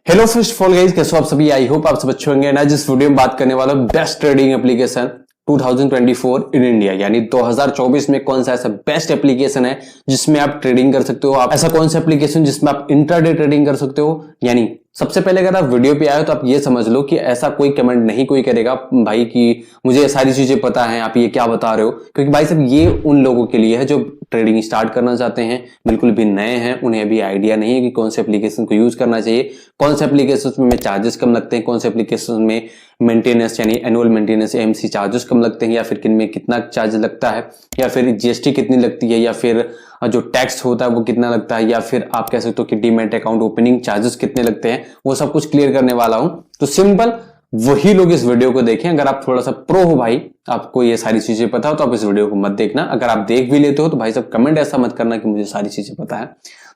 Hello first of all guys, कैसे हो आप सभी। आई होप आप सब अच्छे होंगे। आज इस वीडियो में बात करने वाला हूं best trading application 2024 in India, यानी 2024 में कौन सा ऐसा बेस्ट एप्लीकेशन है जिसमें आप ट्रेडिंग कर सकते हो। आप ऐसा कौन सा एप्लीकेशन जिसमें आप इंट्राडे ट्रेडिंग कर सकते हो। यानी सबसे पहले अगर आप वीडियो पे आए हो तो आप ये समझ लो कि ऐसा कोई कमेंट नहीं कोई करेगा भाई कि मुझे ये सारी चीजें पता है, आप ये क्या बता रहे हो। क्योंकि भाई साहब ये उन लोगों के लिए है जो ट्रेडिंग स्टार्ट करना चाहते हैं, बिल्कुल भी नए हैं, उन्हें अभी आइडिया नहीं है कि कौन से एप्लीकेशन को यूज करना चाहिए, कौन से एप्लीकेशन में चार्जेस कम लगते हैं, कौन से एप्लीकेशन में मेंटेनेंस यानी एनुअल मेंटेनेंस एमसी चार्जेस कम लगते हैं, या फिर किन में कितना चार्ज लगता है, या फिर जीएसटी कितनी लगती है, या फिर जो टैक्स होता है वो कितना लगता है, या फिर आप कह सकते हो कि डीमैट अकाउंट ओपनिंग चार्जेस कितने लगते हैं। वो सब कुछ क्लियर करने वाला हूं। तो सिंपल वही लोग इस वीडियो को देखें। अगर आप थोड़ा सा प्रो हो भाई, आपको ये सारी चीजें पता हो, तो आप इस वीडियो को मत देखना। अगर आप देख भी लेते हो तो भाई सब कमेंट ऐसा मत करना कि मुझे सारी चीजें पता है।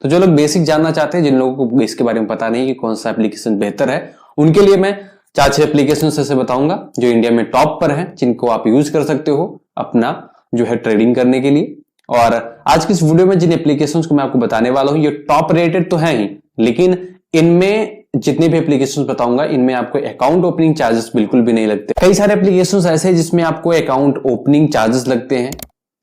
तो जो लोग बेसिक जानना चाहते हैं, जिन लोगों को इसके बारे में पता नहीं कि कौन सा एप्लीकेशन बेहतर है, उनके लिए मैं 4-6 एप्लीकेशन से बताऊंगा जो इंडिया में टॉप पर है, जिनको आप यूज कर सकते हो अपना जो है ट्रेडिंग करने के लिए। और आज की इस वीडियो में जिन एप्लीकेशंस को मैं आपको बताने वाला हूं, ये टॉप रेटेड तो है ही, लेकिन इनमें जितने भी एप्लीकेशंस बताऊंगा इनमें आपको अकाउंट ओपनिंग चार्जेस बिल्कुल भी नहीं लगते। कई सारे एप्लीकेशंस ऐसे हैं जिसमें आपको अकाउंट ओपनिंग चार्जेस लगते हैं,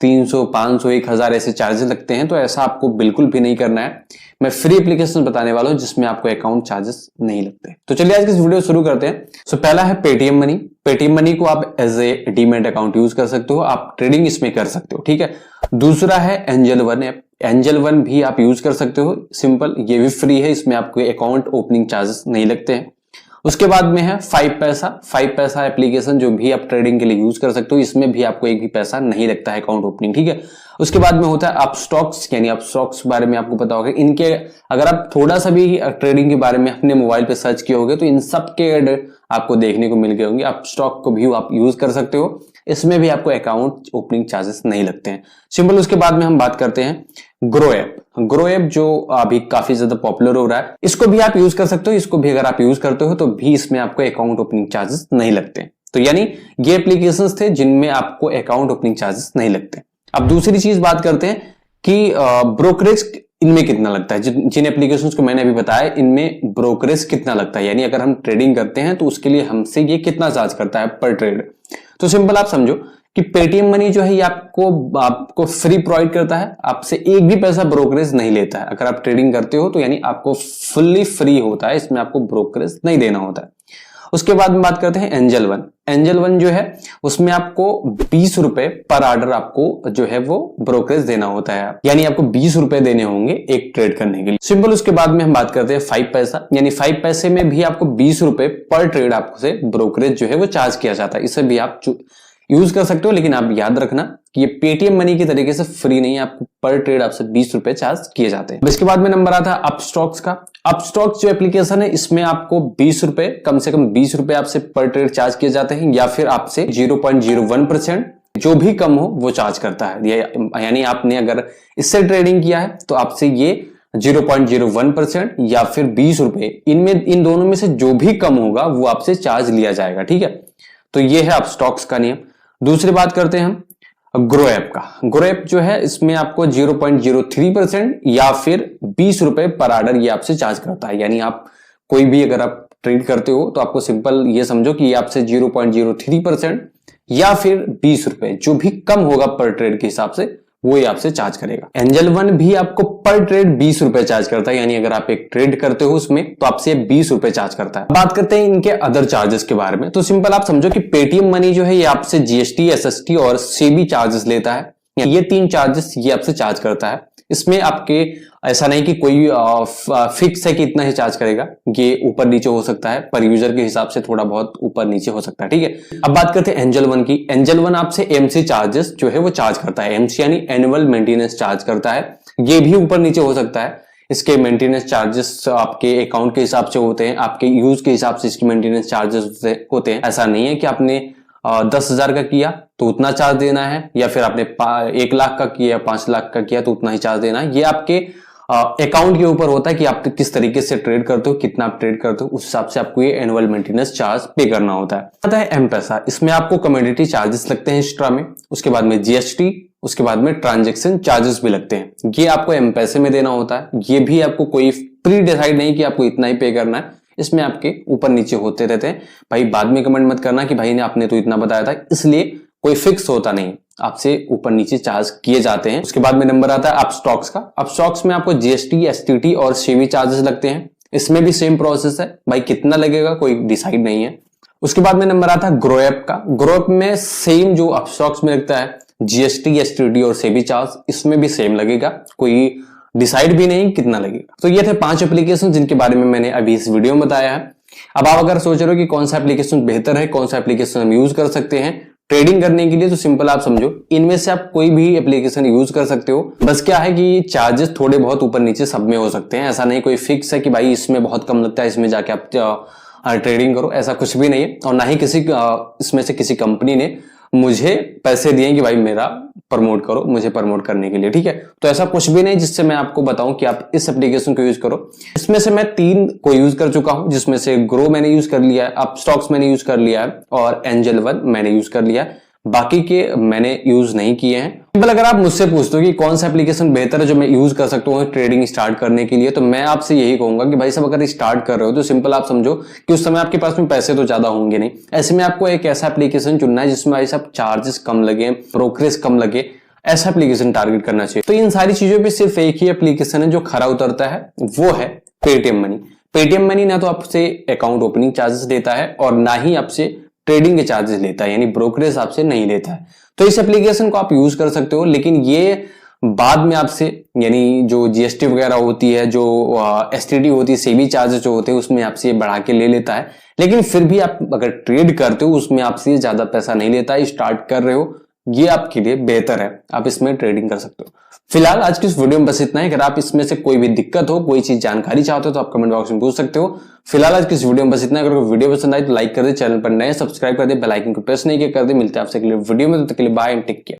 300, 500, 1000 ऐसे चार्जेस लगते हैं। तो ऐसा आपको बिल्कुल भी नहीं करना है। मैं फ्री एप्लीकेशन बताने वाला हूं जिसमें आपको अकाउंट चार्जेस नहीं लगते। तो चलिए आज की इस वीडियो शुरू करते हैं। सो पहला है पेटीएम मनी। पेटीएम मनी को आप as a demat account use कर सकते हो, आप ट्रेडिंग इसमें कर सकते हो, ठीक है। दूसरा है angel one app. Angel one भी आप यूज कर सकते हो, सिंपल, ये भी फ्री है, इसमें आपको अकाउंट ओपनिंग चार्जेस नहीं लगते हैं। उसके बाद में है 5 पैसा। 5 पैसा एप्लीकेशन जो भी आप ट्रेडिंग के लिए यूज कर सकते हो, इसमें भी आपको एक भी पैसा नहीं लगता है अकाउंट ओपनिंग, ठीक है। उसके बाद में होता है अपस्टॉक्स, यानी अपस्टॉक्स के बारे में आपको पता होगा। इनके अगर आप थोड़ा सा भी ट्रेडिंग के बारे में अपने मोबाइल पे सर्च किए होगे तो इन सब के ऐड आपको देखने को मिल गए होंगे। अपस्टॉक को भी आप यूज कर सकते हो, इसमें भी आपको अकाउंट ओपनिंग चार्जेस नहीं लगते हैं, सिंपल। उसके बाद में हम बात करते हैं ग्रो ऐप। ग्रो ऐप जो अभी काफी ज्यादा पॉपुलर हो रहा है, इसको भी आप यूज कर सकते हो। इसको भी अगर आप यूज करते हो तो भी इसमें आपको अकाउंट ओपनिंग चार्जेस नहीं लगते। तो यानी ये एप्लीकेशंस थे जिनमें आपको अकाउंट ओपनिंग चार्जेस नहीं लगते। अब दूसरी चीज बात करते हैं कि ब्रोकरेज इनमें कितना लगता है। जिन एप्लीकेशंस को मैंने अभी बताया इनमें ब्रोकरेज कितना लगता है, यानी अगर हम ट्रेडिंग करते हैं तो उसके लिए हमसे ये कितना चार्ज करता है पर ट्रेड। तो सिंपल आप समझो कि पेटीएम मनी जो है ये आपको फ्री प्रोवाइड करता है, आपसे एक भी पैसा ब्रोकरेज नहीं लेता है। अगर आप ट्रेडिंग करते हो तो यानी आपको फुल्ली फ्री होता है, इसमें आपको ब्रोकरेज नहीं देना होता है। उसके बाद में बात करते हैं एंजल वन। एंजल वन जो है उसमें आपको 20 रुपए पर ऑर्डर आपको जो है वो ब्रोकरेज देना होता है, यानी आपको 20 रुपए देने होंगे एक ट्रेड करने के लिए, सिंपल। उसके बाद में हम बात करते हैं 5 पैसा, यानी 5 पैसे में भी आपको 20 रुपए पर ट्रेड आपको से ब्रोकरेज जो है वो चार्ज किया जाता है। इसे भी आप यूज कर सकते हो, लेकिन आप याद रखना कि ये पेटीएम मनी की तरीके से फ्री नहीं है, आपको पर ट्रेड आपसे 20 रुपए चार्ज किए जाते हैं। इसके बाद में नंबर आता है अपस्टॉक्स का। अपस्टॉक्स जो एप्लीकेशन है इसमें आपको 20 रुपए, कम से कम 20 रुपए आपसे पर ट्रेड चार्ज किए जाते हैं, या फिर आपसे 0.01% जो भी कम हो वो चार्ज करता है। यानी आपने अगर इससे ट्रेडिंग किया है तो आपसे ये 0.01% या फिर 20 रुपए, इन दोनों में से जो भी कम होगा वो आपसे चार्ज लिया जाएगा, ठीक है। तो ये है अपस्टॉक्स का नियम। दूसरी बात करते हैं हम ग्रो ऐप का। ग्रो ऐप जो है इसमें आपको 0.03% या फिर 20 रुपए पर ऑर्डर ये आपसे चार्ज करता है। यानी आप कोई भी अगर आप ट्रेड करते हो तो आपको सिंपल ये समझो कि ये आपसे 0.03% या फिर 20 रुपए जो भी कम होगा पर ट्रेड के हिसाब से वो ही आपसे चार्ज करेगा। एंजल वन भी आपको पर ट्रेड 20 रुपए चार्ज करता है, यानी अगर आप एक ट्रेड करते हो उसमें तो आपसे 20 रुपए चार्ज करता है। बात करते हैं इनके अदर चार्जेस के बारे में। तो सिंपल आप समझो कि पेटीएम मनी जो है ये आपसे जीएसटी, एसएसटी और सेबी चार्जेस लेता है। ये 3 चार्जेस ये आपसे चार्ज करता है। इसमें आपके ऐसा नहीं कि कोई फिक्स है कि इतना ही चार्ज करेगा, ये ऊपर नीचे हो सकता है, पर यूजर के हिसाब से थोड़ा बहुत ऊपर नीचे हो सकता है, ठीक है। अब बात करते हैं एंजल वन की। एंजल वन आपसे एमसी चार्जेस जो है वो चार्ज करता है। एमसी यानी एनुअल मेंटेनेंस चार्ज करता है, ये भी ऊपर नीचे हो सकता है। इसके मेंटेनेंस चार्जेस आपके अकाउंट के हिसाब से होते हैं, आपके यूज के हिसाब से इसकी मेंटेनेंस चार्जेस होते हैं। ऐसा नहीं है कि आपने 10,000 का किया तो उतना चार्ज देना है, या फिर आपने 1 लाख का किया, 5 लाख का किया तो उतना ही चार्ज देना है। ये आपके अकाउंट के ऊपर होता है कि आप किस तरीके से ट्रेड करते हो, कितना आप ट्रेड करते हो, उस हिसाब से आपको ये एनुअल मेंटेनेंस चार्ज पे करना होता है। आता है एम पैसा। इसमें आपको कमोडिटी चार्जेस लगते हैं एक्स्ट्रा में, उसके बाद में जीएसटी, उसके बाद में ट्रांजेक्शन चार्जेस भी लगते हैं। ये आपको एम पैसे में देना होता है। ये भी आपको कोई प्री डिसाइड नहीं कि आपको इतना ही पे करना है, इसमें आपके ऊपर नीचे होते रहते हैं। भाई बाद में कमेंट मत करना कि भाई ने आपने तो इतना बताया था, इसलिए कोई फिक्स होता नहीं, आपसे ऊपर नीचे चार्ज किए जाते हैं। उसके बाद में नंबर आता है अपस्टॉक्स का। अपस्टॉक्स में आपको जीएसटी, एसटीटी और सेबी चार्जेस लगते हैं। इसमें भी सेम प्रोसेस है, भाई कितना लगेगा कोई डिसाइड नहीं है। उसके बाद में नंबर आता है ग्रोएप का। ग्रोएप में सेम जो अपस्टॉक्स में लगता है जीएसटी, एसटीटी और सेबी चार्ज, इसमें भी सेम लगेगा, कोई डिसाइड भी नहीं कितना लगेगा। तो ये थे 5 एप्लीकेशन जिनके बारे में मैंने अभी इस वीडियो में बताया है। अब आप अगर सोच रहे हो कि कौन सा एप्लीकेशन बेहतर है, कौन सा एप्लीकेशन हम यूज कर सकते हैं ट्रेडिंग करने के लिए, तो सिंपल आप समझो इनमें से आप कोई भी एप्लीकेशन यूज कर सकते हो। बस क्या है कि चार्जेस थोड़े बहुत ऊपर नीचे सब में हो सकते हैं, ऐसा नहीं कोई फिक्स है कि भाई इसमें बहुत कम लगता है इसमें जाके आप ट्रेडिंग करो, ऐसा कुछ भी नहीं है। और ना ही इसमें से किसी कंपनी ने मुझे पैसे दिए कि भाई मेरा प्रमोट करो, मुझे प्रमोट करने के लिए, ठीक है। तो ऐसा कुछ भी नहीं जिससे मैं आपको बताऊं कि आप इस एप्लीकेशन को यूज करो। इसमें से मैं 3 को यूज कर चुका हूं, जिसमें से ग्रो मैंने यूज कर लिया है, अपस्टॉक्स मैंने यूज कर लिया है और एंजल वन मैंने यूज कर लिया है। बाकी के मैंने यूज नहीं किए हैं। सिंपल अगर आप मुझसे पूछते हो कि कौन सा एप्लीकेशन बेहतर है जो मैं यूज कर सकता हूँ ट्रेडिंग स्टार्ट करने के लिए, तो मैं आपसे यही कहूंगा कि भाई साहब अगर स्टार्ट कर रहे हो तो सिंपल आप समझो कि उस समय आपके पास में पैसे तो ज्यादा होंगे नहीं। ऐसे में आपको एक ऐसा एप्लीकेशन चुनना है जिसमें भाई साहब चार्जेस कम लगे, ब्रोकरेज कम लगे, ऐसा एप्लीकेशन टारगेट करना चाहिए। तो इन सारी चीजों पे सिर्फ एक ही एप्लीकेशन है जो खरा उतरता है, वो है पेटीएम मनी। पेटीएम मनी ना तो आपसे अकाउंट ओपनिंग चार्जेस लेता है और ना ही आपसे ट्रेडिंग के चार्जेस लेता है, यानी ब्रोकरेज आपसे नहीं लेता है। तो इस एप्लीकेशन को आप यूज कर सकते हो, लेकिन ये बाद में आपसे यानी जो जीएसटी वगैरह होती है, जो एसटीडी होती है, सेबी चार्जेस जो होते हैं उसमें आपसे बढ़ा के ले लेता है। लेकिन फिर भी आप अगर ट्रेड करते हो उसमें आपसे ज्यादा पैसा नहीं लेता है। स्टार्ट कर रहे हो, ये आपके लिए बेहतर है, आप इसमें ट्रेडिंग कर सकते हो। फिलहाल आज की इस वीडियो में बस इतना ही। अगर आप इसमें से कोई भी दिक्कत हो, कोई चीज जानकारी चाहते हो तो आप कमेंट बॉक्स में पूछ सकते हो। फिलहाल आज की इस वीडियो में बस इतना। अगर वीडियो पसंद आई तो लाइक कर दे, चैनल पर नए सब्सक्राइब कर दे, बेल आइकन को प्रेस नहीं किया कर दे। मिलते हैं आपसे अगले वीडियो में, तब तक के लिए बाय एंड टेक केयर।